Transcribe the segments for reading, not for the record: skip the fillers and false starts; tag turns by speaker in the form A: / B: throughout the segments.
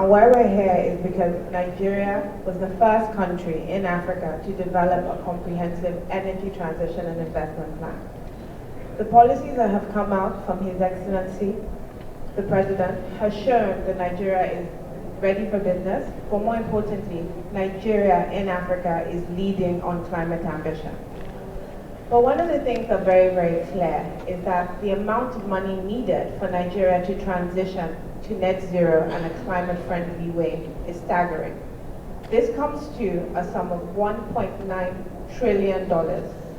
A: And why we're here is because Nigeria was the first country in Africa to develop a comprehensive energy transition and investment plan. The policies that have come out from His Excellency, the President, has shown that Nigeria is ready for business, but more importantly, Nigeria in Africa is leading on climate ambition. But one of the things that's very, very clear is that the amount of money needed for Nigeria to transition to net zero and a climate-friendly way is staggering. This comes to a sum of $1.9 trillion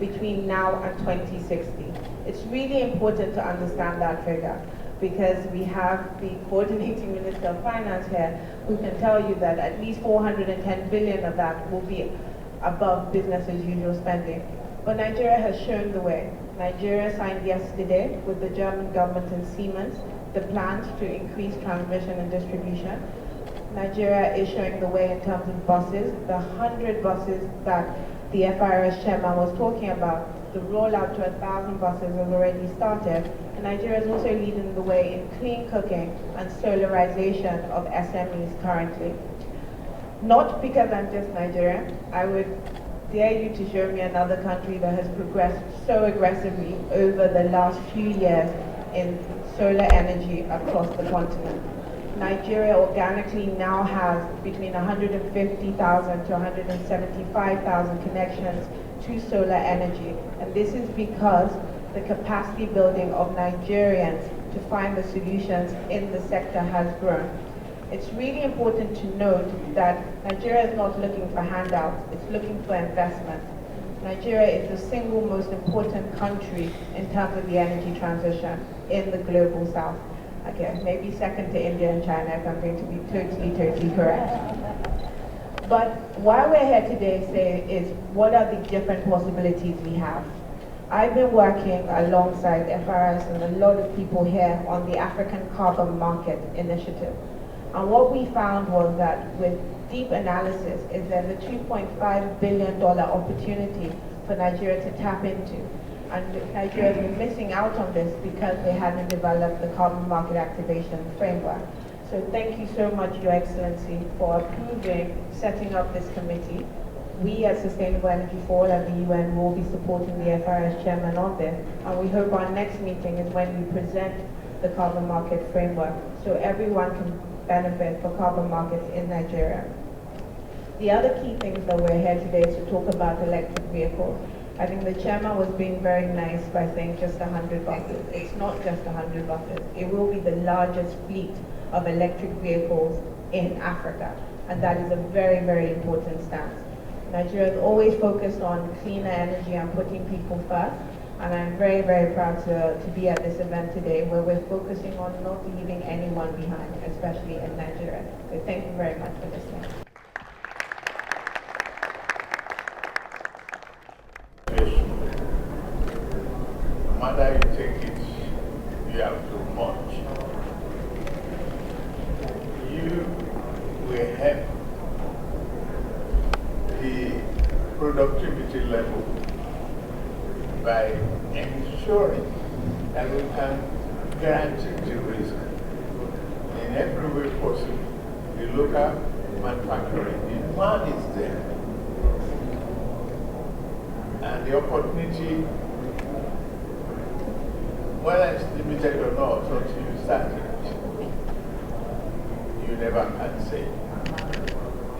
A: between now and 2060. It's really important to understand that figure because we have the coordinating Minister of Finance here who can tell you that at least 410 billion of that will be above business as usual spending. But Nigeria has shown the way. Nigeria signed yesterday with the German government and Siemens the plans to increase transmission and distribution. Nigeria is showing the way in terms of buses. The 100 buses that the FIRS chairman was talking about, the rollout to 1,000 buses has already started. And Nigeria is also leading the way in clean cooking and solarization of SMEs currently. Not because I'm just Nigerian, I would dare you to show me another country that has progressed so aggressively over the last few years in solar energy across the continent. Nigeria organically now has between 150,000 to 175,000 connections to solar energy, and this is because the capacity building of Nigerians to find the solutions in the sector has grown. It's really important to note that Nigeria is not looking for handouts, it's looking for investment. Nigeria is the single most important country in terms of the energy transition in the global south. Okay, maybe second to India and China if I'm going to be totally correct. But why we're here today is what are the different possibilities we have. I've been working alongside FRS and a lot of people here on the African Carbon Market Initiative. And what we found was that with deep analysis is there's a $2.5 billion opportunity for Nigeria to tap into. And Nigeria has been missing out on this because they hadn't developed the carbon market activation framework. So thank you so much, Your Excellency, for approving setting up this committee. We at Sustainable Energy for All at the UN will be supporting the FRS chairman on this. And we hope our next meeting is when we present the carbon market framework so everyone can benefit for carbon markets in Nigeria. The other key things that we're here today is to talk about electric vehicles. I think the chairman was being very nice by saying just 100 buses. It's not just 100 buses. It will be the largest fleet of electric vehicles in Africa. And that is a very, very important stance. Nigeria is always focused on cleaner energy and putting people first. And I'm very, very proud to be at this event today where we're focusing on not leaving anyone behind, especially in Nigeria. So thank you very much for listening.
B: No matter you take it, you have too much. You will help the productivity level by ensuring that we can guarantee the risk in every way possible. The local manufacturing, the demand is there. And the opportunity, whether it's limited or not, until you start it, you never can say.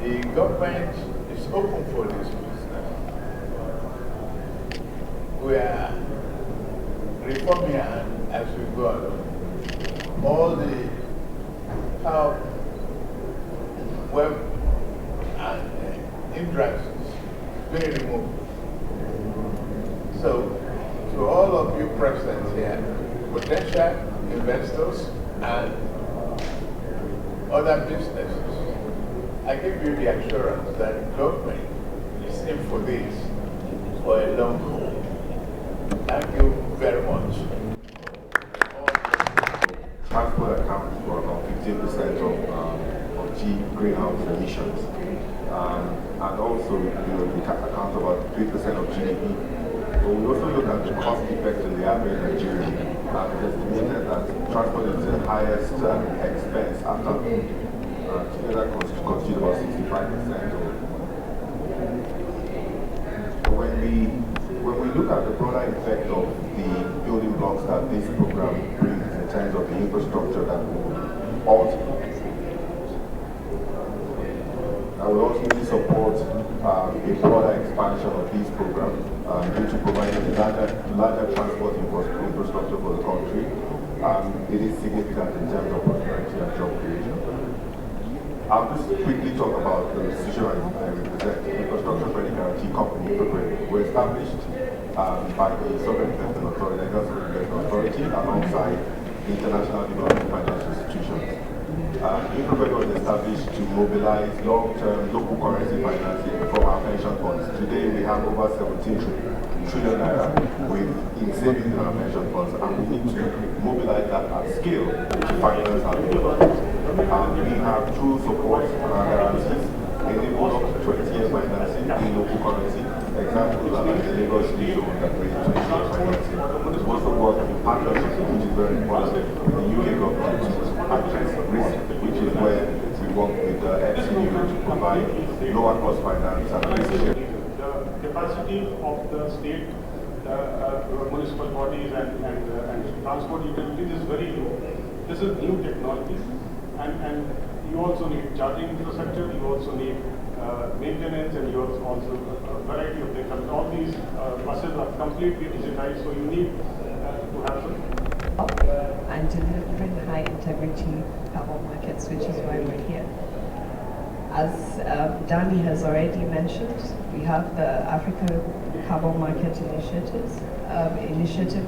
B: The government is open for this business. We are reforming as we go along. All the power, web, and hindrances being removed. So, to all of you present here, potential investors and other businesses, I give you the assurance that the government is in for this for a long haul. Thank you very much.
C: Transport accounts for about 15% of greenhouse emissions, and also we account about 3% of GDP. But we also look at the cost effect in the average Nigerian, and it's estimated that transport is the highest expense after food to Nigeria constitute about 65%. When we look at the broader effect of the building blocks that this program brings in terms of the infrastructure that will ultimately support a broader expansion of these programs due to providing a larger transport infrastructure for the country. It is significant in terms of prosperity and job creation. I'll just quickly talk about the institution I represent, Infrastructure Credit Guarantee Company. We're established by the Sovereign Investment Authority, the Sovereign Investment Authority, alongside the International Development Financial Institutions. Infrastructure was established to mobilize long-term local currency financing from our pension funds. Today we have over 17 trillion naira in savings in our pension funds, and we need to mobilize that at scale to finance our development. We have true support guarantees enable up to 20-year financing in local currency. Examples are like the Lagos Zone that raised 20-year financing. We've also worked in partnership, which is very important, with the UK government to address risk, which is where we work with the FCU to provide lower cost finance and risk sharing.
D: The capacity of the state, municipal bodies and transport utilities is very low. This is new technology, and you also need charging infrastructure, you also need maintenance, and you also a variety of things. And all these buses are completely digitized, so you need to have some.
E: And delivering high integrity carbon markets, which is why we're here. As Danny has already mentioned, we have the Africa Carbon Market Initiative,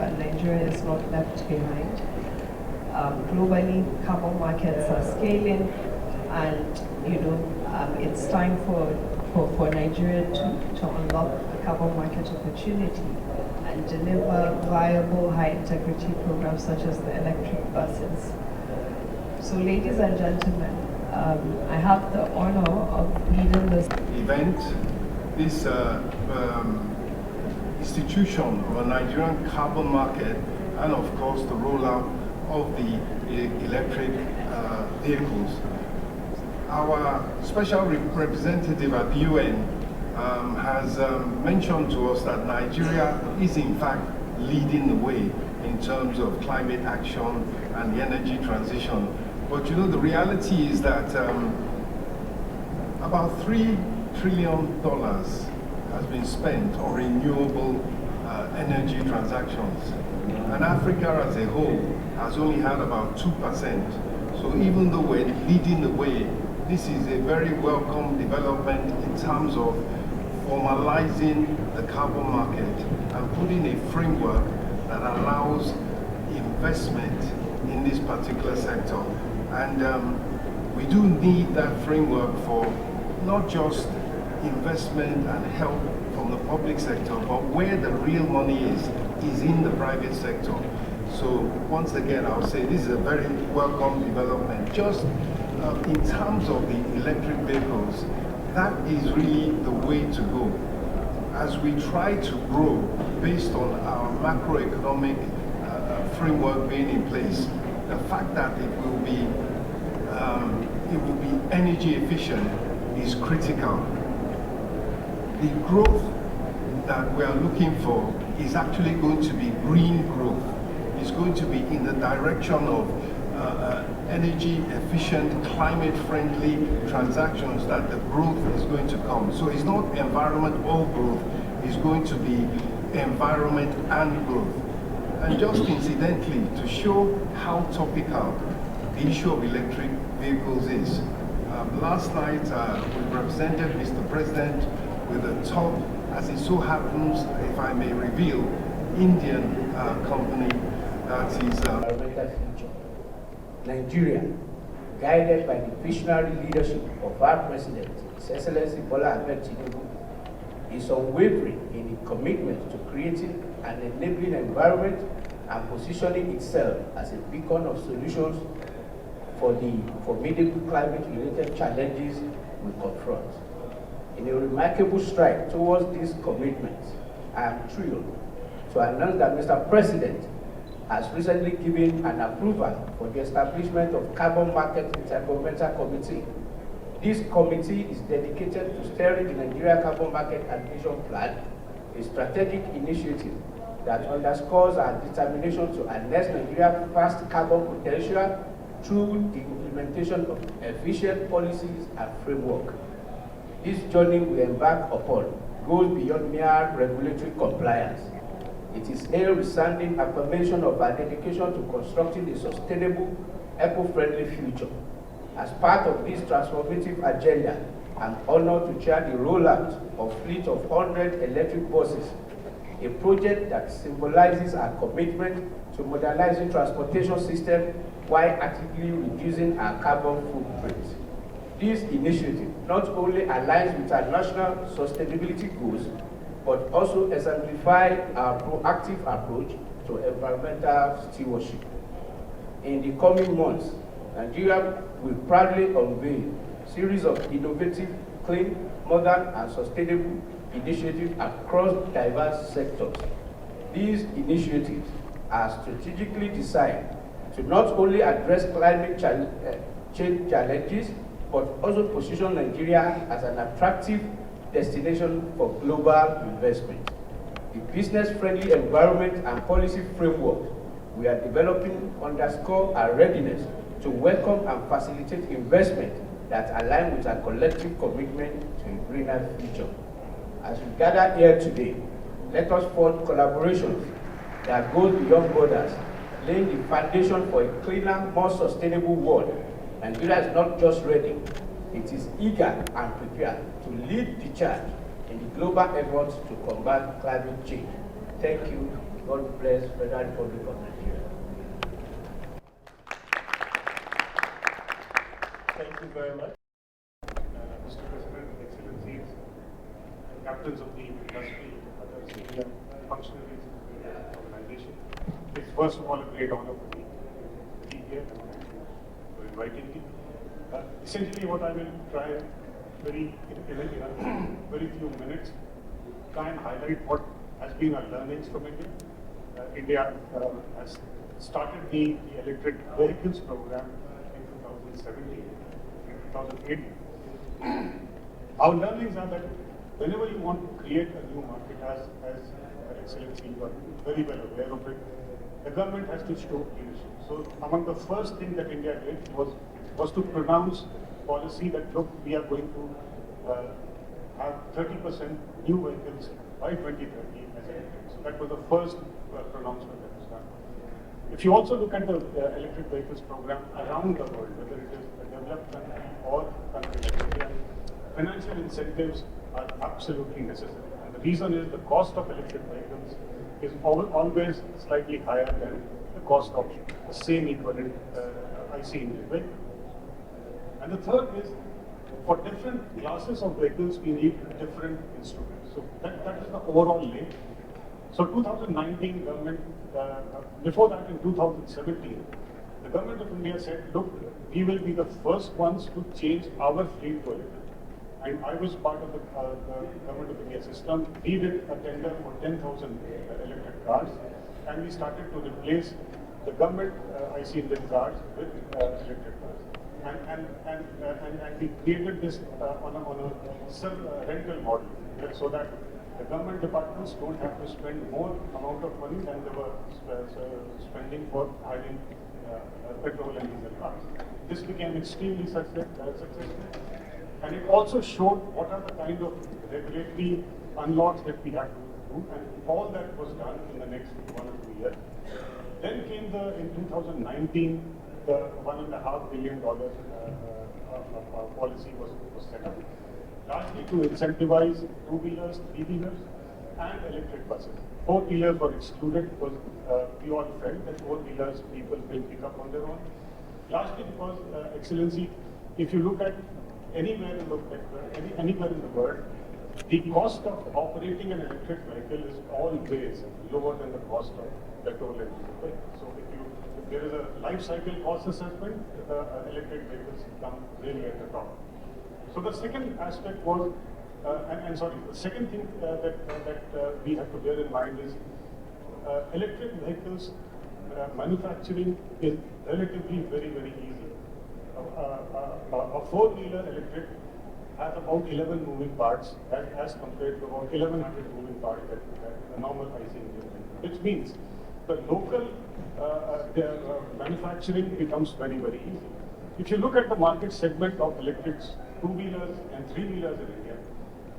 E: and Nigeria is not left behind. Globally, carbon markets are scaling, and it's time for Nigeria to unlock the carbon market opportunity and deliver viable high-integrity programs such as the electric buses. So, ladies and gentlemen, I have the honor of leading this
F: event. This institution of a Nigerian carbon market, and of course the rollout of the electric vehicles. Our special representative at the UN has mentioned to us that Nigeria is in fact leading the way in terms of climate action and the energy transition. But the reality is that about $3 trillion has been spent on renewable energy transactions. And Africa as a whole has only had about 2%. So even though we're leading the way, this is a very welcome development in terms of formalizing the carbon market and putting a framework that allows investment in this particular sector. And we do need that framework for not just investment and help from the public sector, but where the real money is in the private sector. So once again, I'll say this is a very welcome development. Just in terms of the electric vehicles, that is really the way to go. As we try to grow based on our macroeconomic framework being in place, the fact that it will be energy efficient is critical. The growth that we are looking for is actually going to be green growth. It's going to be in the direction of energy efficient, climate friendly transactions that the growth is going to come. So it's not environment or growth, it's going to be environment and growth. And just incidentally, to show how topical the issue of electric vehicles is, last night we represented Mr. President with a top, as it so happens, if I may reveal, Indian company that is
G: environmental future. Nigeria, guided by the visionary leadership of our President, His Excellency Bola Tinubu, is unwavering in its commitment to creating an enabling environment and positioning itself as a beacon of solutions for the formidable climate-related challenges we confront. In a remarkable stride towards these commitments, I am thrilled to announce that Mr. President has recently given an approval for the establishment of Carbon Market Intergovernmental Committee This committee is dedicated to steering the Nigeria Carbon Market Admission Plan, a strategic initiative that underscores our determination to harness Nigeria's vast carbon potential through the implementation of efficient policies and framework. This journey we embark upon goes beyond mere regulatory compliance. It is a resounding affirmation of our dedication to constructing a sustainable, eco-friendly future. As part of this transformative agenda, I'm honored to chair the rollout of a fleet of 100 electric buses, a project that symbolizes our commitment to modernizing transportation system while actively reducing our carbon footprint. This initiative not only aligns with our national sustainability goals, but also exemplifies our proactive approach to environmental stewardship. In the coming months, Nigeria will proudly unveil a series of innovative, clean, modern, and sustainable initiatives across diverse sectors. These initiatives are strategically designed to not only address climate change challenges, but also position Nigeria as an attractive destination for global investment. The business-friendly environment and policy framework we are developing underscore our readiness to welcome and facilitate investment that align with our collective commitment to a greener future. As we gather here today, let us forge collaborations that goes beyond borders, laying the foundation for a cleaner, more sustainable world. Nigeria is not just ready, it is eager and prepared to lead the charge in the global efforts to combat climate change. Thank you. God bless Federal Republic of Nigeria.
D: Thank you very much. Mr. President, Excellencies, captains of the industry, other senior functionaries of the organization. It's first of all a great honor for me to be here and for inviting me. Essentially what I will try in a very few minutes, try and highlight what has been our learnings from India. India has started the electric vehicles program in 2017, in 2018. Our learnings are that whenever you want to create a new market, as Excellency, you are very well aware of it, the government has to show leadership. So among the first thing that India did was to pronounce policy that, look, we are going to have 30% new vehicles by 2030 as electric. So that was the first pronouncement that was done. If you also look at the electric vehicles program around the world, whether it is a developed country or a country like India, financial incentives are absolutely necessary. And the reason is the cost of electric vehicles is always slightly higher than the cost of the same equivalent IC engine vehicle. And the third is, for different classes of vehicles, we need different instruments. So that is the overall link. So 2019 government, before that in 2017, the government of India said, look, we will be the first ones to change our fleet to electric. And I was part of the government of India system. We did a tender for 10,000 electric cars, and we started to replace the government IC engine cars with electric cars. And we created this on a rental model, so that the government departments don't have to spend more amount of money than they were spending for hiring petrol and diesel cars. This became extremely successful, and it also showed what are the kind of regulatory unlocks that we had to do, and all that was done in the next 1 or 2 years. Then came in 2019, the $1.5 billion policy was set up, largely to incentivize two-wheelers, three-wheelers, and electric buses. Four-wheelers were excluded because we all felt that four-wheelers people will pick up on their own. Largely because, Excellency, if you look at anywhere in the world, the cost of operating an electric vehicle is always lower than the cost of petrol and diesel. So if there is a life cycle cost assessment, electric vehicles come really at the top. So the second aspect was, the second thing that we have to bear in mind is electric vehicles manufacturing is relatively very, very easy. a four-wheeler electric has about 11 moving parts as compared to about 1100 moving parts that a normal IC engine has. Which means the local manufacturing becomes very, very easy. If you look at the market segment of electrics, two-wheelers and three-wheelers in India,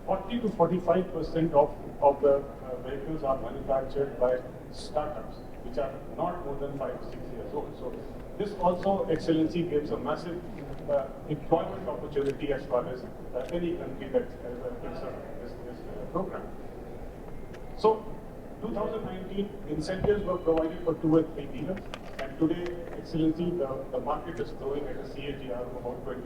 D: 40 to 45% of the vehicles are manufactured by startups, which are not more than 5 to 6 years old. So this also, Excellency, gives a massive employment opportunity as far as any country that picks up this program. So 2019, incentives were provided for 2 and 3 wheelers, and today, Excellency, the market is growing at a CAGR of about 20%.